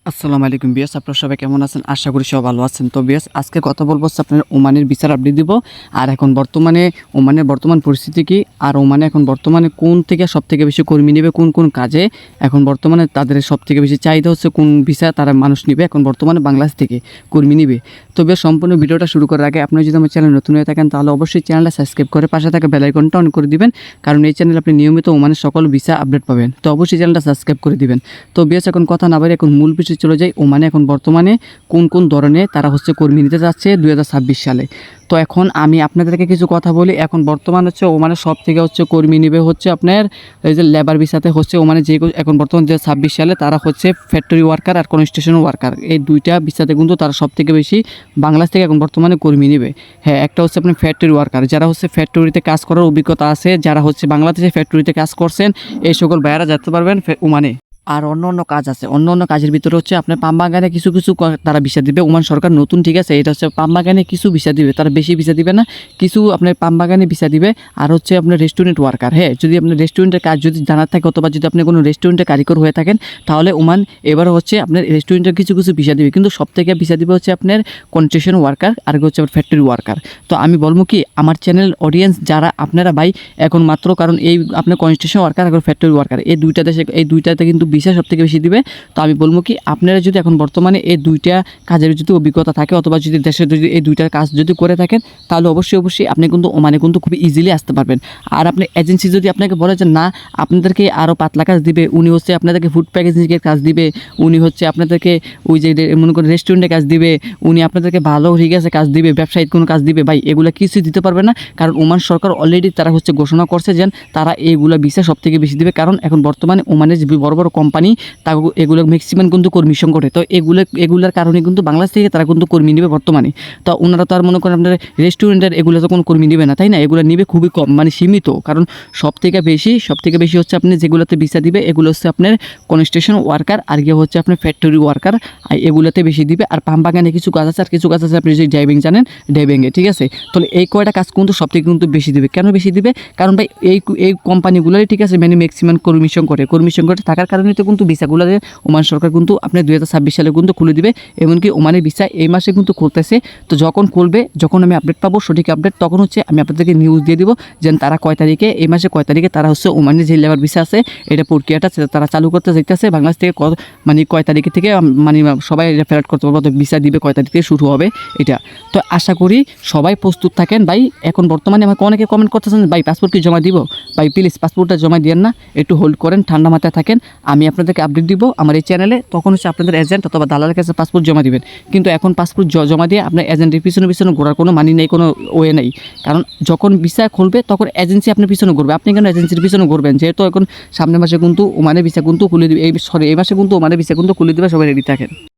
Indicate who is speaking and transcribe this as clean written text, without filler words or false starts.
Speaker 1: আসসালামু আলাইকুম বিয়াস, আপনারা সবাই কেমন আছেন? আশা করি সবাই ভালো আছেন। তো বিয়াস, আজকে কথা বলবো হচ্ছে আপনার ওমানের ভিসার আপডেট দিব। আর এখন বর্তমানে ওমানের বর্তমান পরিস্থিতি কী, আর ওমানে এখন বর্তমানে কোন থেকে সবথেকে বেশি কর্মী নেবে, কোন কোন কাজে এখন বর্তমানে তাদের সবথেকে বেশি চাহিদা হচ্ছে, কোন ভিসা তারা মানুষ নেবে এখন বর্তমানে বাংলাদেশ থেকে কর্মী নেবে। তো বিয়াস, সম্পূর্ণ ভিডিওটা শুরু করার আগে আপনি যদি আমার চ্যানেল নতুন হয়ে থাকেন তাহলে অবশ্যই চ্যানেলটা সাবস্ক্রাইব করে পাশে থাকা বেল আইকনটা অন করে দিবেন, কারণ এই চ্যানেলে আপনি নিয়মিত ওমানের সকল ভিসা আপডেট পাবেন। তো অবশ্যই চ্যানেলটা সাবস্ক্রাইব করে দিবেন। তো বিয়াস, এখন কথা না বাড়িয়ে এখন মূল বিষয়ে চলে যাই। ওমানে এখন বর্তমানে কোন কোন ধরনের তারা হচ্ছে কর্মী নিতে যাচ্ছে 2026 সালে। তো এখন আমি আপনাদেরকে কিছু কথা বলি। এখন বর্তমান হচ্ছে ওমানে সব থেকে হচ্ছে কর্মী নিবে হচ্ছে আপনার এই যে লেবার ভিসাতে হচ্ছে ওমানে যে এখন বর্তমান 2026 সালে তারা হচ্ছে ফ্যাক্টরি ওয়ার্কার আর কনস্ট্রাকশন ওয়ার্কার, এই দুইটা ভিসাতে কিন্তু তারা সব থেকে বেশি বাংলাদেশ থেকে এখন বর্তমানে কর্মী নিবে। হ্যাঁ, একটা হচ্ছে আপনার ফ্যাক্টরি ওয়ার্কার, যারা হচ্ছে ফ্যাক্টরিতে কাজ করার অভিজ্ঞতা আছে, যারা হচ্ছে বাংলাদেশে ফ্যাক্টরিতে কাজ করছেন, এই সকল ভাইয়ারা যেতে পারবেন ওমানে। আর অন্য অন্য কাজ আছে, অন্য অন্য কাজের ভিতরে হচ্ছে আপনার পাম বাগানে কিছু কিছু তারা ভিসা দিবে। ওমান সরকার নতুন, ঠিক আছে, এটা হচ্ছে পাম বাগানে কিছু ভিসা দিবে, তারা বেশি ভিসা দিবে না, কিছু আপনার পাম বাগানে ভিসা দিবে। আর হচ্ছে আপনার রেস্টুরেন্ট ওয়ার্কার, হ্যাঁ, যদি আপনার রেস্টুরেন্টের কাজ যদি জানার থাকে অথবা যদি আপনি কোনো রেস্টুরেন্টে কারিগর হয়ে থাকেন তাহলে ওমান এবার হচ্ছে আপনার রেস্টুরেন্টের কিছু কিছু ভিসা দিবে, কিন্তু সব থেকে ভিসা দিবে হচ্ছে আপনার কনস্ট্রাকশন ওয়ার্কার আর হচ্ছে ফ্যাক্টরি ওয়ার্কার। তো আমি বলবো কি, আমার চ্যানেল অডিয়েন্স যারা আপনারা ভাই এখন মাত্র, কারণ এই আপনার কনস্ট্রাকশন ওয়ার্কার আর ফ্যাক্টরি ওয়ার্কার এই দুইটা দেশে, এই দুইটাতে কিন্তু ভিসা সব থেকে বেশি দিবে। তো আমি বলবো কি, আপনারা যদি এখন বর্তমানে এই দুইটা কাজের যদি অভিজ্ঞতা থাকে অথবা যদি দেশের যদি এই দুইটা কাজ যদি করে থাকেন তাহলে অবশ্যই আপনি কিন্তু ওমানে কিন্তু খুব ইজিলি আসতে পারবেন। আর আপনি এজেন্সি যদি আপনাকে বলে যে না আপনাদেরকে আরও পাতলা কাজ দিবে, উনি হচ্ছে আপনাদেরকে ফুড প্যাকেজিংয়ের কাজ দিবে, উনি হচ্ছে আপনাদেরকে ওই যে মনে করেন রেস্টুরেন্টে কাজ দিবে, উনি আপনাদেরকে ভালো ঠিক আছে কাজ দিবে, ব্যবসায়িক কোনো কাজ দিবে, ভাই এগুলো কিছুই দিতে পারবে না। কারণ ওমান সরকার অলরেডি তারা হচ্ছে ঘোষণা করছে যে তারা এইগুলো ভিসা সব থেকে বেশি দিবে। কারণ এখন বর্তমানে ওমানের যে বড় বড় কোম্পানি তা এগুলো ম্যাক্সিমাম কিন্তু কর্মী সংকটে, তো এগুলোর কারণে কিন্তু বাংলাদেশ থেকে তারা কিন্তু কর্মী নেবে বর্তমানে। তো ওনারা তো আর মনে করেন আপনার রেস্টুরেন্টের এগুলো তো কোনো কর্মী নেবে না, তাই না, এগুলো নেবে খুবই কম, মানে সীমিত। কারণ সব থেকে বেশি হচ্ছে আপনি যেগুলোতে ভিসা দিবে এগুলো হচ্ছে আপনার কনস্ট্রাকশন ওয়ার্কার আর গিয়ে হচ্ছে আপনার ফ্যাক্টরি ওয়ার্কার, এগুলোতে বেশি দিবে। আর পাম বাগানে কিছু কাজ আছে, আর কিছু কাজ আছে আপনি যদি ড্রাইভিং জানেন ড্রাইভিংয়ে, ঠিক আছে। তাহলে এই কয়টা কাজ কিন্তু সব থেকে কিন্তু বেশি দিবে। কেন বেশি দিবে? কারণ ভাই এই কোম্পানিগুলোই ঠিক আছে মানে ম্যাক্সিমাম কর্মী সংকটে থাকার কারণে তো কিন্তু ভিসাগুলো ওমান সরকার কিন্তু আপনার 2026 সালে কিন্তু খুলে দিবে। এমনকি ওমানের ভিসা এই মাসে কিন্তু খুলতেছে। তো যখন খুলবে, যখন আমি আপডেট পাবো সঠিক আপডেট, তখন হচ্ছে আমি আপনাদেরকে নিউজ দিয়ে দিব যে তারা কয় তারিখে, এই মাসে কয় তারিখে তারা হচ্ছে ওমানের যে লেবার ভিসা আছে এটা প্রক্রিয়াটা তারা চালু করতে চাইতেছে। বাংলাদেশ থেকে মানে কয় তারিখে থেকে মানে সবাই রেফারেট করতে পারবো, ভিসা দিবে কয় তারিখ থেকে শুরু হবে এটা। তো আশা করি সবাই প্রস্তুত থাকেন ভাই। এখন বর্তমানে আমাকে অনেকে কমেন্ট করতেছেন ভাই পাসপোর্ট কি জমা দিব, ভাই প্লিজ পাসপোর্টটা জমা দিয়েন না, একটু হোল্ড করেন, ঠান্ডা মাথায় থাকেন, আমি আপনাদেরকে আপডেট দিব আমার এই চ্যানেলে। তখন হচ্ছে আপনাদের এজেন্ট অথবা দালালের কাছে পাসপোর্ট জমা দিবেন। কিন্তু এখন পাসপোর্ট জমা দিয়ে আপনার এজেন্টের পিছনে ঘোরার কোনো মানি নেই, কোনো ওয়ে নেই। কারণ যখন ভিসা খুলবে তখন এজেন্সি আপনার পিছনে ঘুরবে, আপনি কেন এজেন্সির পিছনে ঘুরবেন? যেহেতু এখন সামনের মাসে কিন্তু ওমানের ভিসা কিন্তু খুলে দিবে, এই মাসে কিন্তু ওমানের ভিসা কিন্তু খুলে দিবে, সবাই রেডি থাকেন।